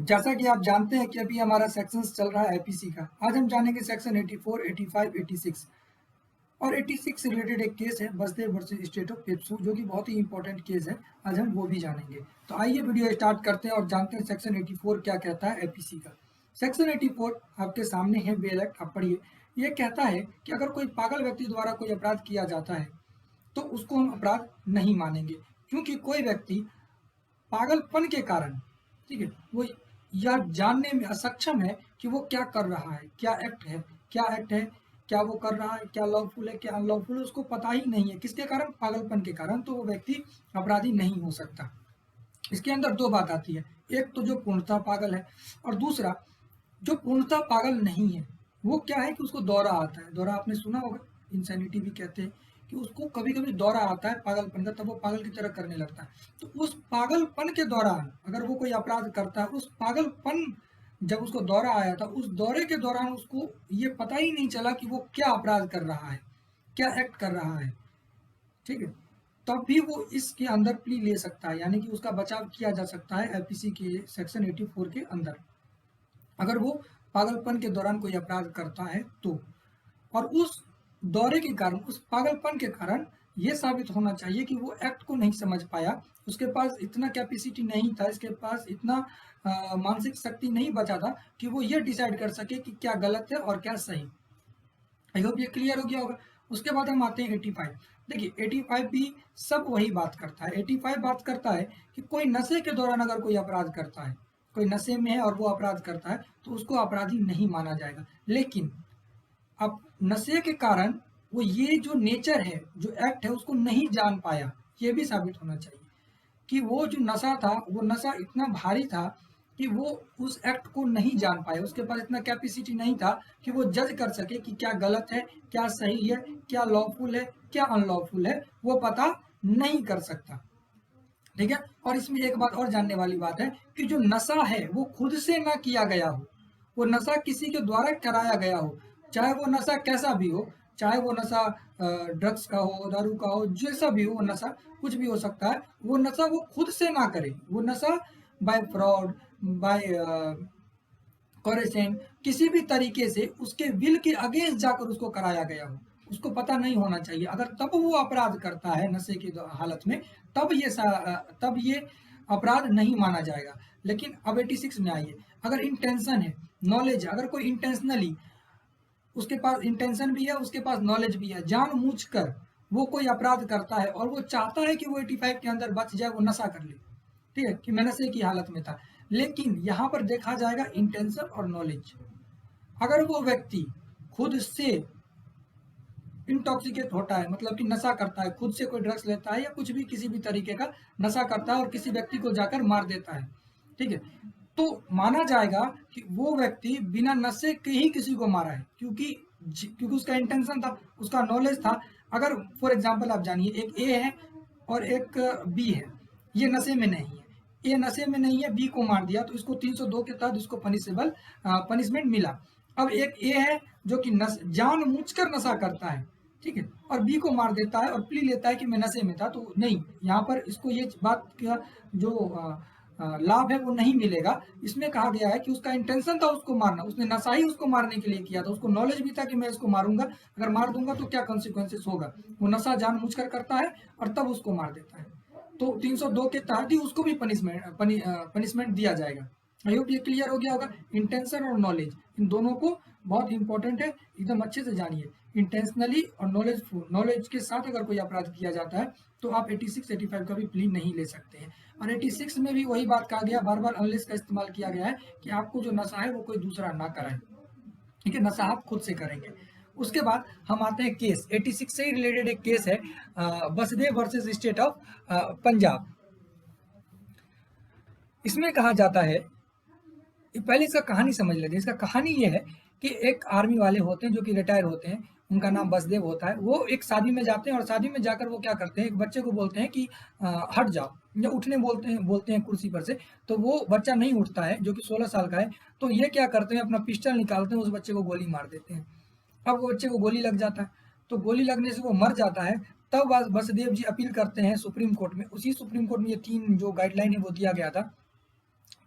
जैसा कि आप जानते हैं कि अभी हमारा सेक्शंस चल रहा है आईपीसी का। आज हम जानेंगे सेक्शन 84, 85, 86 और 86 से रिलेटेड एक केस है Basdev versus state of PEPSU, जो कि बहुत ही इंपॉर्टेंट केस है। आज हम वो भी जानेंगे। तो आइए वीडियो स्टार्ट करते हैं और जानते हैं सेक्शन 84 क्या कहता है आईपीसी का। सेक्शन 84 आपके सामने है, बेल एक्ट, आप पढ़िए। ये कहता है कि अगर कोई पागल व्यक्ति द्वारा कोई अपराध किया जाता है तो उसको हम अपराध नहीं मानेंगे, क्योंकि कोई व्यक्ति पागलपन के कारण, ठीक है, वो यह जानने में असक्षम है कि वो क्या कर रहा है, क्या एक्ट है, क्या वो कर रहा है, क्या लॉफुल है, क्या अनलॉफुल है, उसको पता ही नहीं है। किसके कारण? पागलपन के कारण। तो वो व्यक्ति अपराधी नहीं हो सकता। इसके अंदर दो बात आती है, एक तो जो पूर्णतः पागल है, और दूसरा जो पूर्णतः पागल नहीं है। वो क्या है कि उसको दौरा आता है। दौरा आपने सुना होगा, इंसैनिटी भी कहते हैं, कि उसको कभी कभी दौरा आता है पागलपन का, तब वो पागल की तरह करने लगता है। तो उस पागलपन के दौरान अगर वो कोई अपराध करता है, उस पागलपन जब उसको दौरा आया था, उस दौरे के दौरान उसको ये पता ही नहीं चला कि वो क्या अपराध कर रहा है, क्या एक्ट कर रहा है, ठीक है, तब भी वो इसके अंदर प्ली ले सकता है, यानी कि उसका बचाव किया जा सकता है आईपीसी के सेक्शन 84 के अंदर, अगर वो पागलपन के दौरान कोई अपराध करता है तो। और उस दौरे के कारण, उस पागलपन के कारण ये साबित होना चाहिए कि वो एक्ट को नहीं समझ पाया, उसके पास इतना कैपेसिटी नहीं था, इसके पास इतना मानसिक शक्ति नहीं बचा था कि वो ये डिसाइड कर सके कि क्या गलत है और क्या सही। आई होप ये क्लियर हो गया होगा। उसके बाद हम आते हैं 85। देखिए 85 भी सब वही बात करता है। 85 बात करता है कि कोई नशे के दौरान अगर कोई अपराध करता है, कोई नशे में है और वो अपराध करता है, तो उसको अपराधी नहीं माना जाएगा। लेकिन अब नशे के कारण वो ये जो नेचर है, जो एक्ट है, उसको नहीं जान पाया, ये भी साबित होना चाहिए कि वो जो नशा था, वो नशा इतना भारी था कि वो उस एक्ट को नहीं जान पाया, उसके पास इतना कैपेसिटी नहीं था कि वो जज कर सके कि क्या गलत है, क्या सही है, क्या लॉफुल है, क्या अनलॉफुल है, वो पता नहीं कर सकता। ठीक है। और इसमें एक बात और जानने वाली बात है कि जो नशा है वो खुद से ना किया गया हो, वो नशा किसी के द्वारा कराया गया हो, चाहे वो नशा कैसा भी हो, चाहे वो नशा ड्रग्स का हो, दारू का हो, जैसा भी हो, वो नशा कुछ भी हो सकता है। वो नशा वो खुद से ना करे, वो नशा बाय फ्रॉड, बाय कोरेसेंट, किसी भी तरीके से उसके विल के अगेंस्ट जाकर उसको कराया गया हो, उसको पता नहीं होना चाहिए। अगर तब वो अपराध करता है नशे की हालत में, तब ये अपराध नहीं माना जाएगा। लेकिन अब 86 में आइए, अगर इंटेंशन है, नॉलेज है, अगर कोई इंटेंशनली, उसके पास इंटेंशन भी है, उसके पास नॉलेज भी है, जानबूझकर वो कोई अपराध करता है और वो चाहता है कि वो 85 के अंदर बच जाए, वो नशा कर ले, ठीक है, कि मैं नशे की हालत में था। लेकिन यहाँ पर देखा जाएगा इंटेंशन और नॉलेज। अगर वो व्यक्ति खुद से इंटॉक्सिकेट होता है, मतलब कि नशा करता है, खुद से कोई ड्रग्स लेता है या कुछ भी किसी भी तरीके का नशा करता है और किसी व्यक्ति को जाकर मार देता है, ठीक है, तो माना जाएगा कि वो व्यक्ति बिना नशे के ही किसी को मारा है, क्योंकि उसका इंटेंशन था, उसका नॉलेज था। अगर फॉर एग्जाम्पल आप जानिए, एक ए है और एक बी है, ये नशे में नहीं है, ए नशे में नहीं है, बी को मार दिया, तो इसको 302 के तहत इसको पनिशमेंट मिला। अब एक ए है जो कि जानबूझकर नशा करता है, ठीक है, और बी को मार देता है और प्ली लेता है कि मैं नशे में था, तो नहीं, यहाँ पर इसको ये बात का जो लाभ है वो नहीं मिलेगा। इसमें कहा गया है कि उसका इंटेंशन था उसको मारना, उसने नशा ही उसको मारने के लिए किया था, उसको नॉलेज भी था कि मैं इसको मारूंगा, अगर मार दूंगा तो क्या कॉन्सिक्वेंसेस होगा। वो नशा जानबूझकर करता है और तब उसको मार देता है, तो 302 के तहत ही उसको भी पनिशमेंट दिया जाएगा। आई होप ये क्लियर हो गया होगा। इंटेंशन और नॉलेज, इन दोनों को बहुत इंपॉर्टेंट है, एकदम अच्छे से जानिए। इंटेंशनली और नॉलेज के साथ अगर कोई अपराध किया जाता है तो आप 86, 85 का भी प्ली नहीं ले सकते हैं। और 86 में भी वही बात कहा गया, बार बार अनलेस का इस्तेमाल किया गया है कि आपको जो नशा है वो कोई दूसरा ना कराए, ठीक है, नशा आप खुद से करेंगे। उसके बाद हम आते हैं केस 86 से ही रिलेटेड एक केस है, Basdev versus state of Punjab. इसमें कहा जाता है, पहले इसका कहानी समझ लेते हैं। इसका कहानी ये है कि एक आर्मी वाले होते हैं जो कि रिटायर होते हैं, उनका नाम बसदेव होता है। वो एक शादी में जाते हैं और शादी में जाकर वो क्या करते हैं, एक बच्चे को बोलते हैं कि हट जाओ, या उठने बोलते हैं कुर्सी पर से। तो वो बच्चा नहीं उठता है, जो कि 16 साल का है। तो ये क्या करते हैं, अपना पिस्टल निकालते हैं, उस बच्चे को गोली मार देते हैं। अब वो बच्चे को गोली लग जाता है, तो गोली लगने से वो मर जाता है। तब बसदेव जी अपील करते हैं सुप्रीम कोर्ट में। उसी सुप्रीम कोर्ट में ये 3 जो गाइडलाइन है वो दिया गया था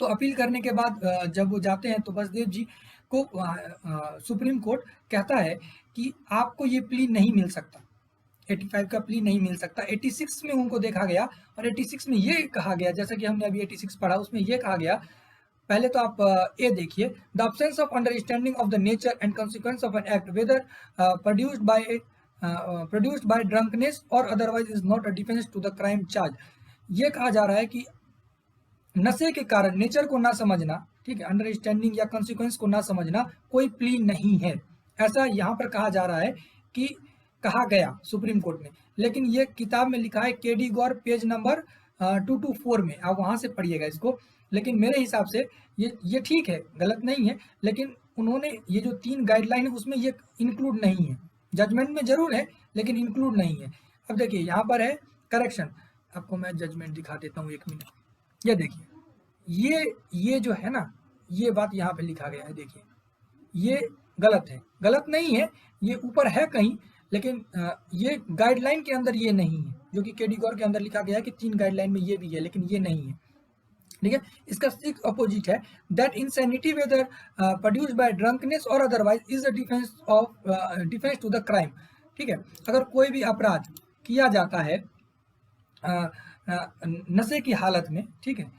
तो अपील करने के बाद जब वो जाते हैं तो बसदेव जी को सुप्रीम कोर्ट कहता है कि आपको ये प्ली नहीं मिल सकता, 85 का प्ली नहीं मिल सकता। 86 में उनको देखा गया और 86 में ये कहा गया, जैसा कि हमने अभी 86 पढ़ा, उसमें ये कहा गया, पहले तो आप ए देखिए, the absence of understanding of the nature and consequence of an act whether produced by drunkenness or otherwise is not a defence to the crime charge. ये कहा जा रहा है कि नशे के कारण नेचर को ना समझना, ठीक है, अंडरस्टैंडिंग या कॉन्सिक्वेंस को ना समझना कोई प्ली नहीं है, ऐसा यहाँ पर कहा जा रहा है कि कहा गया सुप्रीम कोर्ट ने। लेकिन ये किताब में लिखा है केडी गौर पेज नंबर 224 में, आप वहाँ से पढ़िएगा इसको। लेकिन मेरे हिसाब से ये ठीक है, गलत नहीं है, लेकिन उन्होंने ये जो 3 गाइडलाइन है उसमें ये इंक्लूड नहीं है, जजमेंट में जरूर है लेकिन इंक्लूड नहीं है। अब देखिए यहाँ पर है करेक्शन, आपको मैं जजमेंट दिखा देता हूँ, 1 मिनट। ये देखिए, ये जो है ना, ये बात यहाँ पे लिखा गया है, देखिए ये गलत है, गलत नहीं है, ये ऊपर है कहीं, लेकिन ये गाइडलाइन के अंदर ये नहीं है, जो कि केडी गौर के अंदर लिखा गया है कि 3 गाइडलाइन में ये भी है, लेकिन ये नहीं है, ठीक है। इसका ठीक अपोजिट है, that insanity whether produced by drunkenness or otherwise is a defence to the crime, ठीक है। अगर कोई भी अपराध किया जाता है नशे की हालत में, ठीक है,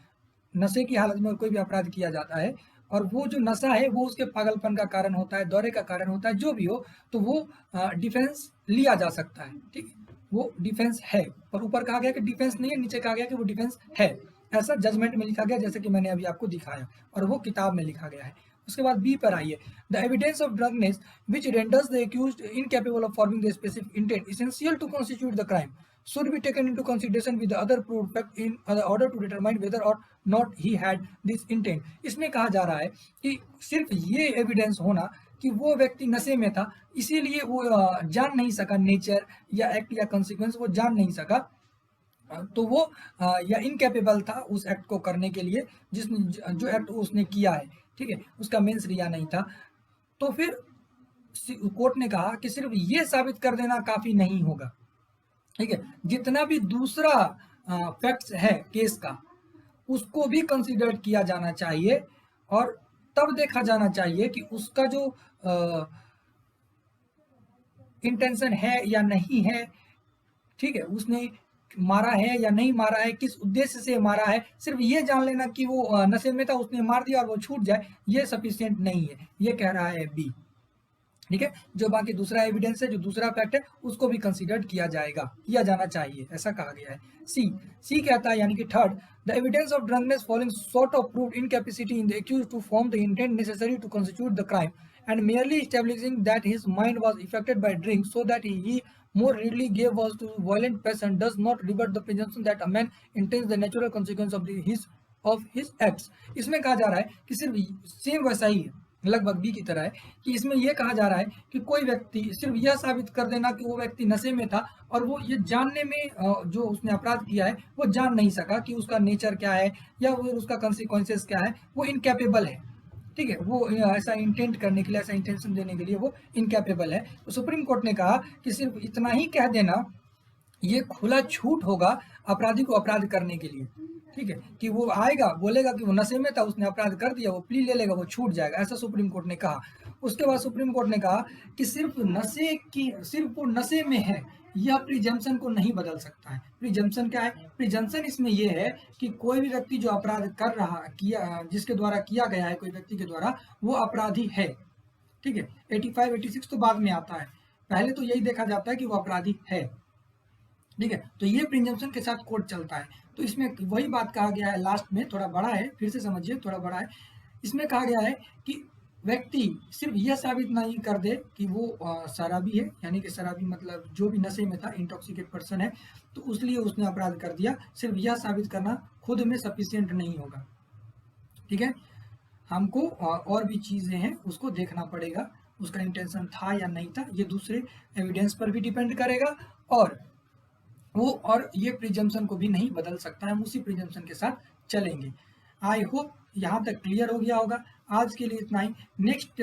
नशे की हालत में कोई भी अपराध किया जाता है और वो जो नशा है वो उसके पागलपन का कारण होता है, दौरे का कारण होता है, जो भी हो, तो वो डिफेंस लिया जा सकता है, ठीक है, वो डिफेंस है। और ऊपर कहा गया कि डिफेंस नहीं है, नीचे कहा गया कि वो डिफेंस है, ऐसा जजमेंट में लिखा गया, जैसे कि मैंने अभी आपको दिखाया, और वो किताब में लिखा गया है। उसके बाद बी पर आइए, the evidence of drunkenness which renders the accused incapable of forming the specific intent essential to constitute the crime should be taken into consideration with the other proved fact in order to determine whether or not he had this intent। इसमें कहा जा रहा है कि सिर्फ ये evidence होना कि वो व्यक्ति नशे में था, इसीलिए वो जान नहीं सका नेचर या एक्ट या कॉन्सिक्वेंस, वो जान नहीं सका, तो वो या इनकैपेबल था उस एक्ट को करने के लिए, जिसने जो एक्ट उसने किया है, ठीक है, उसका मेंस रिया नहीं था। तो फिर कोर्ट ने कहा कि सिर्फ ये साबित कर देना काफी नहीं होगा, ठीक है, जितना भी दूसरा फैक्ट्स है केस का उसको भी कंसीडर किया जाना चाहिए और तब देखा जाना चाहिए कि उसका जो इंटेंशन है या नहीं है, ठीक है, उसने मारा है या नहीं मारा है, किस उद्देश्य से मारा है, सिर्फ ये जान लेना कि वो नशे में था, उसने मार दिया और वो छूट जाए, ये सफिशिएंट नहीं है, ये कह रहा है बी, ठीक है। जो बाकी दूसरा एविडेंस है, जो दूसरा फैक्ट है, उसको भी कंसीडर किया जाना चाहिए, ऐसा कहा गया है। सी कहता है, यानी कि third, the evidence of drunkenness falling short of proved incapacity in the accused to form the intent necessary to constitute the crime and merely establishing that his mind was affected by drink so that he more readily gave voice to violent passion does not rebut the presumption that a man intends the natural consequence of his acts। इसमें कहा जा रहा है कि सिर्फ same वैसा ही है, लगभग बी की तरह है, कि इसमें यह कहा जा रहा है कि कोई व्यक्ति सिर्फ यह साबित कर देना कि वो व्यक्ति नशे में था और वो ये जानने में जो उसने अपराध किया है वो जान नहीं सका कि उसका नेचर क्या है या वो उसका कंसिक्वेंसेस क्या है, वो इनकैपेबल है, ठीक है, वो ऐसा इंटेंट करने के लिए, ऐसा इंटेंशन देने के लिए वो इनकैपेबल है। तो सुप्रीम कोर्ट ने कहा कि सिर्फ इतना ही कह देना ये खुला छूट होगा अपराधी को अपराध करने के लिए, ठीक है, कि वो आएगा बोलेगा कि वो नशे में था, उसने अपराध कर दिया, वो प्ली ले लेगा, वो छूट जाएगा, ऐसा सुप्रीम कोर्ट ने कहा। उसके बाद सुप्रीम कोर्ट ने कहा कि सिर्फ वो नशे में है, यह प्रिजम्पशन को नहीं बदल सकता है। प्रिजम्पशन क्या है? प्रिजम्पशन इसमें यह है कि कोई भी व्यक्ति जो अपराध किया जिसके द्वारा किया गया है, कोई व्यक्ति के द्वारा, वो अपराधी है, ठीक है। 85, 86 तो बाद में आता है, पहले तो यही देखा जाता है कि वो अपराधी है, ठीक है। तो ये प्रिजम्पशन के साथ कोर्ट चलता है। तो इसमें वही बात कहा गया है लास्ट में, थोड़ा बड़ा है, फिर से समझिए, थोड़ा बड़ा है। इसमें कहा गया है कि व्यक्ति सिर्फ यह साबित नहीं कर दे कि वो शराबी है, यानी कि शराबी मतलब जो भी नशे में था, इंटॉक्सिकेट पर्सन है, तो इसलिए उसने अपराध कर दिया, सिर्फ यह साबित करना खुद में सफिशिएंट नहीं होगा, ठीक है। हमको और भी चीज़ें हैं उसको देखना पड़ेगा, उसका इंटेंशन था या नहीं था, ये दूसरे एविडेंस पर भी डिपेंड करेगा, और ये प्रिजम्पशन को भी नहीं बदल सकता है, हम उसी प्रिजम्पशन के साथ चलेंगे। आई होप यहाँ तक क्लियर हो गया होगा। आज के लिए इतना ही, नेक्स्ट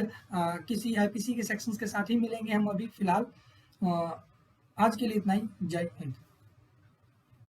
किसी आईपीसी के सेक्शंस के साथ ही मिलेंगे हम। अभी फिलहाल आज के लिए इतना ही। जय हिंद।